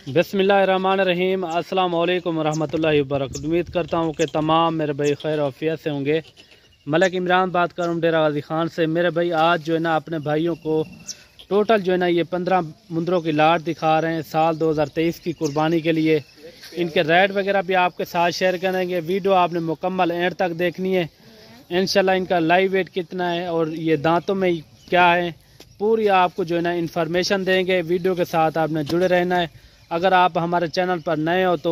बिस्मिल्लाहिर्रहमानिर्रहीम। अस्सलाम वालेकुम रहमतुल्लाहि व बरकातहू। उम्मीद करता हूँ कि तमाम मेरे भाई खैर आफियत से होंगे। मलिक इमरान बात कर रहा हूँ डेरा गाजी खान से। मेरे भाई आज जो है ना अपने भाइयों को टोटल जो है ना ये 15 मुंदरों की लाट दिखा रहे हैं साल 2023 की कुर्बानी के लिए। इनके रेट वगैरह भी आपके साथ शेयर करेंगे। वीडियो आपने मुकम्मल एंड तक देखनी है। इंशाल्लाह इनका लाइव वेट कितना है और ये दांतों में क्या है पूरी आपको जो है ना इन्फॉर्मेशन देंगे। वीडियो के साथ आपने जुड़े रहना है। अगर आप हमारे चैनल पर नए हो तो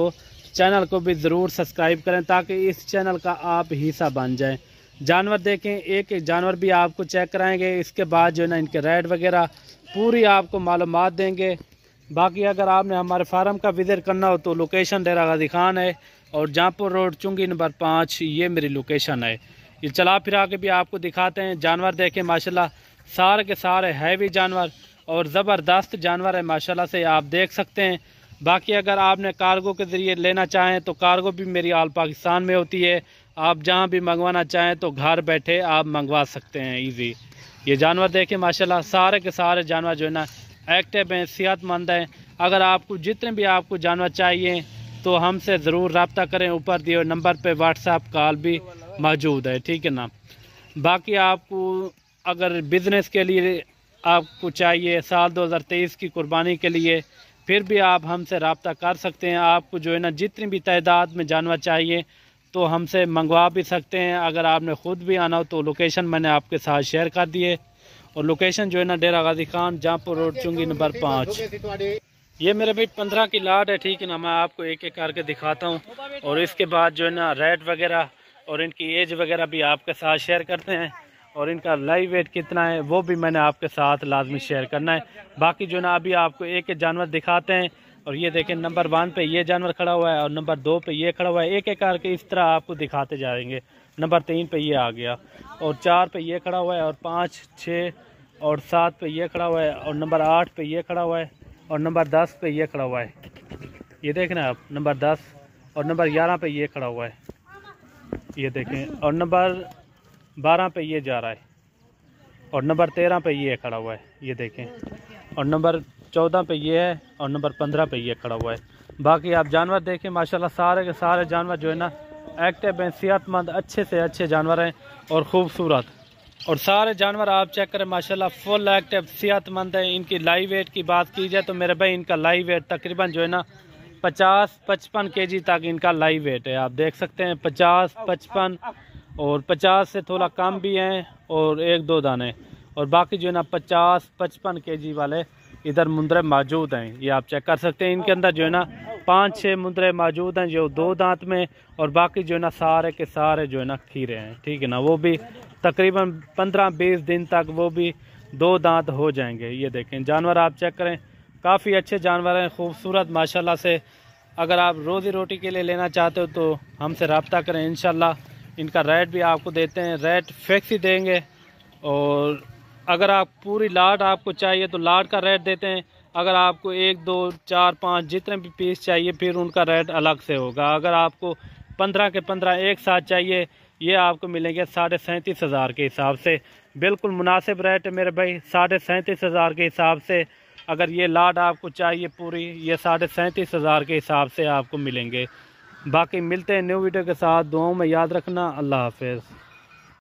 चैनल को भी ज़रूर सब्सक्राइब करें ताकि इस चैनल का आप हिस्सा बन जाएं। जानवर देखें, एक एक जानवर भी आपको चेक कराएंगे। इसके बाद जो है ना इनके रेट वगैरह पूरी आपको मालूमात देंगे। बाकी अगर आपने हमारे फार्म का विज़िट करना हो तो लोकेशन डेरा गाजी खान है और जहाँपुर रोड चुंगी नंबर 5 ये मेरी लोकेशन है। ये चला फिरा के भी आपको दिखाते हैं। जानवर देखें माशाल्लाह सारे के सारे हैवी जानवर और ज़बरदस्त जानवर है माशाल्लाह से, आप देख सकते हैं। बाकी अगर आपने कार्गो के ज़रिए लेना चाहें तो कार्गो भी मेरी आल पाकिस्तान में होती है। आप जहां भी मंगवाना चाहें तो घर बैठे आप मंगवा सकते हैं ईजी। ये जानवर देखें माशाल्लाह सारे के सारे जानवर जो है ना एक्टिव हैं, सेहतमंद हैं। अगर आपको जितने भी आपको जानवर चाहिए तो हमसे ज़रूर रब्ता करें। ऊपर दिए नंबर पर व्हाट्सएप कॉल भी मौजूद है, ठीक है ना। बाकी आपको अगर बिज़नेस के लिए आपको चाहिए साल 2023 की कुर्बानी के लिए फिर भी आप हमसे रब्ता कर सकते हैं। आपको जो है ना जितनी भी तादाद में जानवर चाहिए तो हमसे मंगवा भी सकते हैं। अगर आपने ख़ुद भी आना हो तो लोकेशन मैंने आपके साथ शेयर कर दिए और लोकेशन जो है ना डेरा गाजी खान जहाँपुर रोड चुंगी नंबर 5। ये मेरे भाई 15 की लाट है, ठीक है ना। मैं आपको एक एक करके दिखाता हूँ और इसके बाद जो है ना रेट वगैरह और इनकी एज वगैरह भी आपके साथ शेयर करते हैं और इनका लाइव वेट कितना है वो भी मैंने आपके साथ लाजमी शेयर करना है। बाकी जो ना अभी आपको एक एक जानवर दिखाते हैं और ये देखें नंबर 1 पे ये जानवर खड़ा हुआ है और नंबर 2 पे ये खड़ा हुआ है। एक एक करके इस तरह आपको दिखाते जाएंगे। नंबर 3 पे ये आ गया और 4 पे ये खड़ा हुआ है और 5, 6 और 7 पे ये खड़ा हुआ है और नंबर 8 पे ये खड़ा हुआ है और नंबर 10 पे ये खड़ा हुआ है। ये देखें ना आप, नंबर 10 और नंबर 11 पे ये खड़ा हुआ है, ये देखें। और नंबर 12 पे ये जा रहा है और नंबर 13 पे ये खड़ा हुआ है, ये देखें। और नंबर 14 पे ये है और नंबर 15 पे ये खड़ा हुआ है। बाकी आप जानवर देखें माशाल्लाह सारे के सारे जानवर जो है ना एक्टिव हैं, सेहतमंद अच्छे से अच्छे जानवर हैं और ख़ूबसूरत। और सारे जानवर आप चेक करें माशाल्लाह फुल एक्टिव सेहतमंद है। इनकी लाइव वेट की बात की जाए तो मेरे भाई इनका लाइव वेट तकरीबन जो है ना 50-55 kg तक इनका लाइव वेट है। आप देख सकते हैं 50-55 और 50 से थोड़ा कम भी हैं और 1-2 दाने। और बाकी जो है ना 50-55 kg वाले इधर मुंदरे मौजूद हैं, ये आप चेक कर सकते हैं। इनके अंदर जो है ना 5-6 मुंदरे मौजूद हैं जो 2 दांत में और बाकी जो है ना सारे के सारे जो है ना खीरे हैं, ठीक है ना। वो भी तकरीबन 15-20 दिन तक वो भी 2 दांत हो जाएंगे। ये देखें जानवर आप चेक करें, काफ़ी अच्छे जानवर हैं, खूबसूरत माशाल्लाह से। अगर आप रोज़ी रोटी के लिए लेना चाहते हो तो हमसे रब्ता करें। इंशाल्लाह इनका रेट भी आपको देते हैं, रेट फिक्स ही देंगे। और अगर आप पूरी लाट आपको चाहिए तो लाट का रेट देते हैं। अगर आपको 1, 2, 4, 5 जितने भी पीस चाहिए फिर उनका रेट अलग से होगा। अगर आपको 15 के 15 एक साथ चाहिए ये आपको मिलेंगे 37,500 के हिसाब से। बिल्कुल मुनासिब रेट है मेरे भाई, 37,500 के हिसाब से। अगर ये लाट आपको चाहिए पूरी ये 37,500 के हिसाब से आपको मिलेंगे। बाकी मिलते हैं न्यू वीडियो के साथ। दुआओं में याद रखना। अल्लाह हाफिज़।